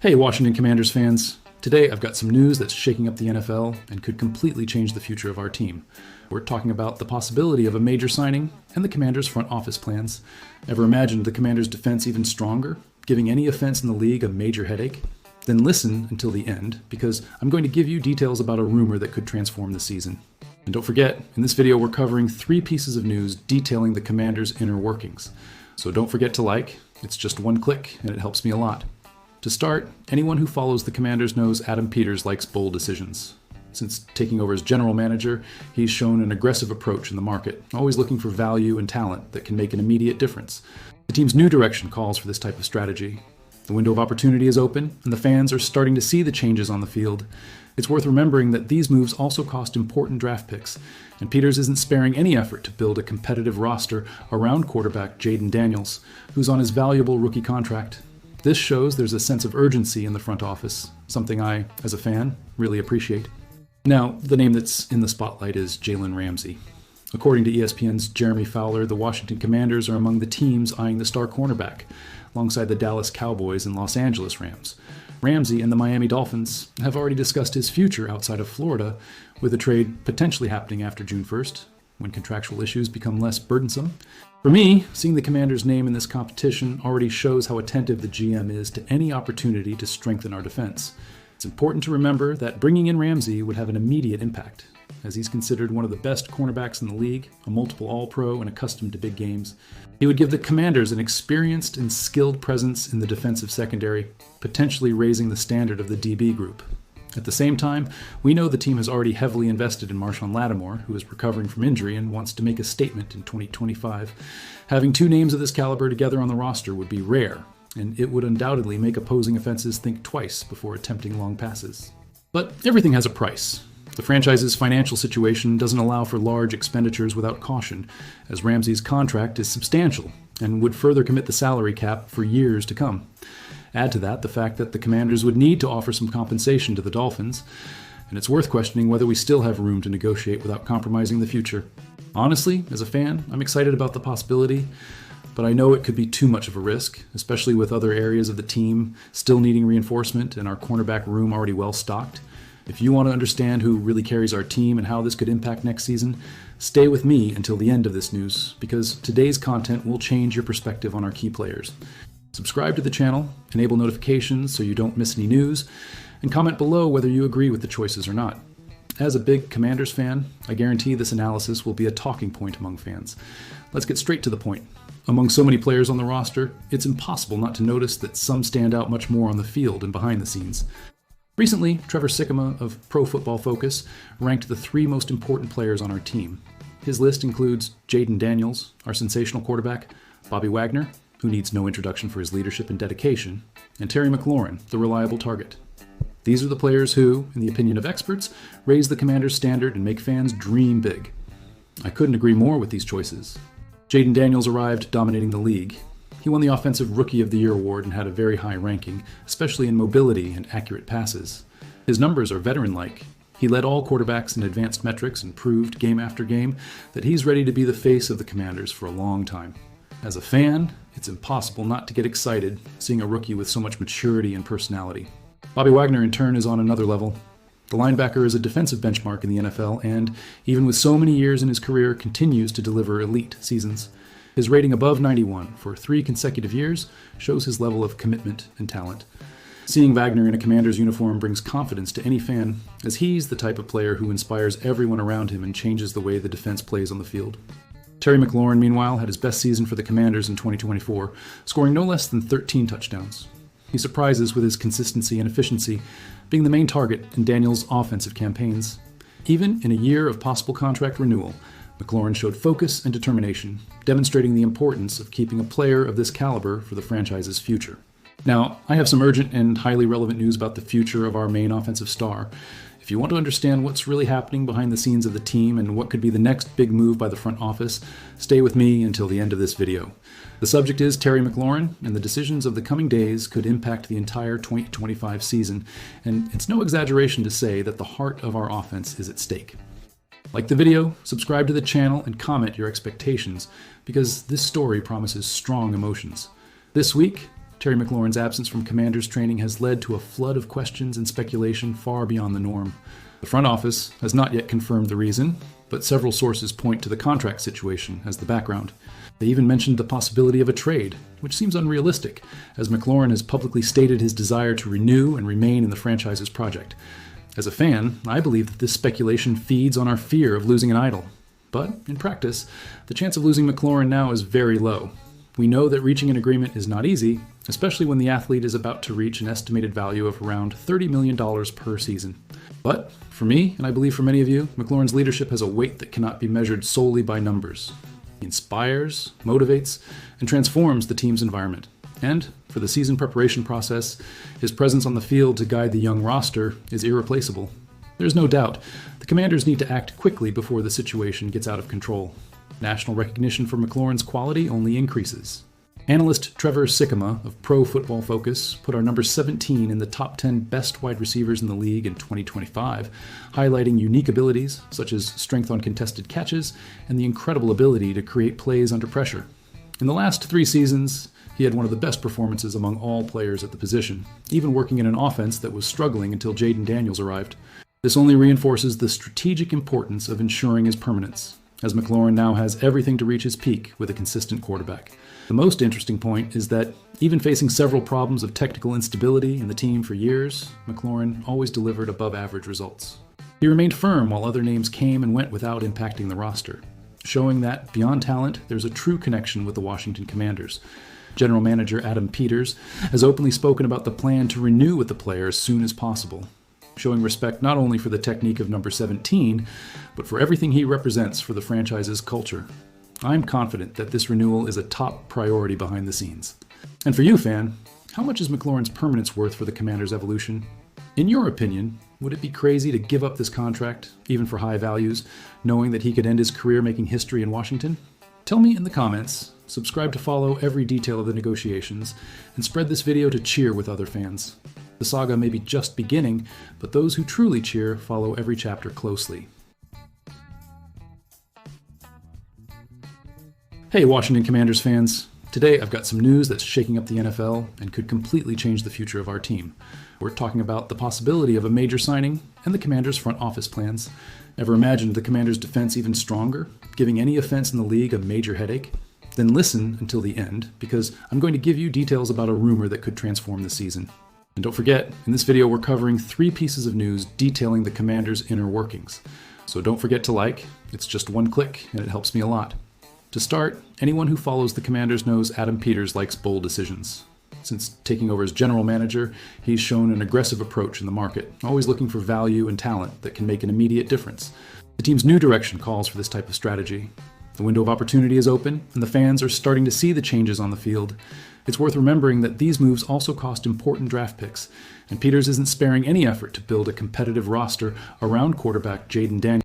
Hey, Washington Commanders fans. Today I've got some news that's shaking up the NFL and could completely change the future of our team. We're talking about the possibility of a major signing and the Commanders' front office plans. Ever imagined the Commanders' defense even stronger, giving any offense in the league a major headache? Then listen until the end, because I'm going to give you details about a rumor that could transform the season. And don't forget, in this video we're covering 3 pieces of news detailing the Commanders' inner workings. So don't forget to like. It's just one click and it helps me a lot. To start, anyone who follows the Commanders knows Adam Peters likes bold decisions. Since taking over as general manager, he's shown an aggressive approach in the market, always looking for value and talent that can make an immediate difference. The team's new direction calls for this type of strategy. The window of opportunity is open, and the fans are starting to see the changes on the field. It's worth remembering that these moves also cost important draft picks, and Peters isn't sparing any effort to build a competitive roster around quarterback Jaylen Daniels, who's on his valuable rookie contract. This shows there's a sense of urgency in the front office, something I, as a fan, really appreciate. Now, the name that's in the spotlight is Jaylen Ramsey. According to ESPN's Jeremy Fowler, the Washington Commanders are among the teams eyeing the star cornerback, alongside the Dallas Cowboys and Los Angeles Rams. Ramsey and the Miami Dolphins have already discussed his future outside of Florida, with a trade potentially happening after June 1st, when contractual issues become less burdensome. For me, seeing the Commanders' name in this competition already shows how attentive the GM is to any opportunity to strengthen our defense. It's important to remember that bringing in Ramsey would have an immediate impact, as he's considered one of the best cornerbacks in the league, a multiple All-Pro and accustomed to big games. He would give the Commanders an experienced and skilled presence in the defensive secondary, potentially raising the standard of the DB group. At the same time, we know the team has already heavily invested in Marshawn Lattimore, who is recovering from injury and wants to make a statement in 2025. Having 2 names of this caliber together on the roster would be rare, and it would undoubtedly make opposing offenses think twice before attempting long passes. But everything has a price. The franchise's financial situation doesn't allow for large expenditures without caution, as Ramsey's contract is substantial and would further commit the salary cap for years to come. Add to that the fact that the Commanders would need to offer some compensation to the Dolphins, and it's worth questioning whether we still have room to negotiate without compromising the future. Honestly, as a fan, I'm excited about the possibility, but I know it could be too much of a risk, especially with other areas of the team still needing reinforcement and our cornerback room already well stocked. If you want to understand who really carries our team and how this could impact next season, stay with me until the end of this news, because today's content will change your perspective on our key players. Subscribe to the channel, enable notifications so you don't miss any news, and comment below whether you agree with the choices or not. As a big Commanders fan, I guarantee this analysis will be a talking point among fans. Let's get straight to the point. Among so many players on the roster, it's impossible not to notice that some stand out much more on the field and behind the scenes. Recently, Trevor Sikkema of Pro Football Focus ranked the 3 most important players on our team. His list includes Jayden Daniels, our sensational quarterback, Bobby Wagner, who needs no introduction for his leadership and dedication, and Terry McLaurin, the reliable target. These are the players who, in the opinion of experts, raise the Commanders' standard and make fans dream big. I couldn't agree more with these choices. Jayden Daniels arrived dominating the league. He won the Offensive Rookie of the Year award and had a very high ranking, especially in mobility and accurate passes. His numbers are veteran-like. He led all quarterbacks in advanced metrics and proved, game after game, that he's ready to be the face of the Commanders for a long time. As a fan, it's impossible not to get excited seeing a rookie with so much maturity and personality. Bobby Wagner, in turn, is on another level. The linebacker is a defensive benchmark in the NFL and, even with so many years in his career, continues to deliver elite seasons. His rating above 91 for 3 consecutive years shows his level of commitment and talent. Seeing Wagner in a Commander's uniform brings confidence to any fan, as he's the type of player who inspires everyone around him and changes the way the defense plays on the field. Terry McLaurin, meanwhile, had his best season for the Commanders in 2024, scoring no less than 13 touchdowns. He surprises with his consistency and efficiency, being the main target in Daniels' offensive campaigns. Even in a year of possible contract renewal, McLaurin showed focus and determination, demonstrating the importance of keeping a player of this caliber for the franchise's future. Now, I have some urgent and highly relevant news about the future of our main offensive star. If you want to understand what's really happening behind the scenes of the team and what could be the next big move by the front office, stay with me until the end of this video. The subject is Terry McLaurin, and the decisions of the coming days could impact the entire 2025 season, and it's no exaggeration to say that the heart of our offense is at stake. Like the video, subscribe to the channel, and comment your expectations, because this story promises strong emotions. This week, Terry McLaurin's absence from Commanders training has led to a flood of questions and speculation far beyond the norm. The front office has not yet confirmed the reason, but several sources point to the contract situation as the background. They even mentioned the possibility of a trade, which seems unrealistic, as McLaurin has publicly stated his desire to renew and remain in the franchise's project. As a fan, I believe that this speculation feeds on our fear of losing an idol. But, in practice, the chance of losing McLaurin now is very low. We know that reaching an agreement is not easy, especially when the athlete is about to reach an estimated value of around $30 million per season. But, for me, and I believe for many of you, McLaurin's leadership has a weight that cannot be measured solely by numbers. He inspires, motivates, and transforms the team's environment. And, for the season preparation process, his presence on the field to guide the young roster is irreplaceable. There's no doubt, the Commanders need to act quickly before the situation gets out of control. National recognition for McLaurin's quality only increases. Analyst Trevor Sikkema of Pro Football Focus put our number 17 in the top 10 best wide receivers in the league in 2025, highlighting unique abilities such as strength on contested catches and the incredible ability to create plays under pressure. In the last 3 seasons, he had one of the best performances among all players at the position, even working in an offense that was struggling until Jayden Daniels arrived. This only reinforces the strategic importance of ensuring his permanence, as McLaurin now has everything to reach his peak with a consistent quarterback. The most interesting point is that, even facing several problems of technical instability in the team for years, McLaurin always delivered above-average results. He remained firm while other names came and went without impacting the roster, showing that, beyond talent, there's a true connection with the Washington Commanders. General Manager Adam Peters has openly spoken about the plan to renew with the player as soon as possible, showing respect not only for the technique of number 17, but for everything he represents for the franchise's culture. I'm confident that this renewal is a top priority behind the scenes. And for you, fan, how much is McLaurin's permanence worth for the Commanders' evolution? In your opinion, would it be crazy to give up this contract, even for high values, knowing that he could end his career making history in Washington? Tell me in the comments, subscribe to follow every detail of the negotiations, and spread this video to cheer with other fans. The saga may be just beginning, but those who truly cheer follow every chapter closely. Hey Washington Commanders fans, today I've got some news that's shaking up the NFL and could completely change the future of our team. We're talking about the possibility of a major signing and the Commanders' front office plans. Ever imagined the Commanders' defense even stronger, giving any offense in the league a major headache? Then listen until the end, because I'm going to give you details about a rumor that could transform the season. And don't forget, in this video we're covering 3 pieces of news detailing the Commanders' inner workings. So don't forget to like, it's just one click and it helps me a lot. To start, anyone who follows the Commanders knows Adam Peters likes bold decisions. Since taking over as general manager, he's shown an aggressive approach in the market, always looking for value and talent that can make an immediate difference. The team's new direction calls for this type of strategy. The window of opportunity is open, and the fans are starting to see the changes on the field. It's worth remembering that these moves also cost important draft picks, and Peters isn't sparing any effort to build a competitive roster around quarterback Jayden Daniels.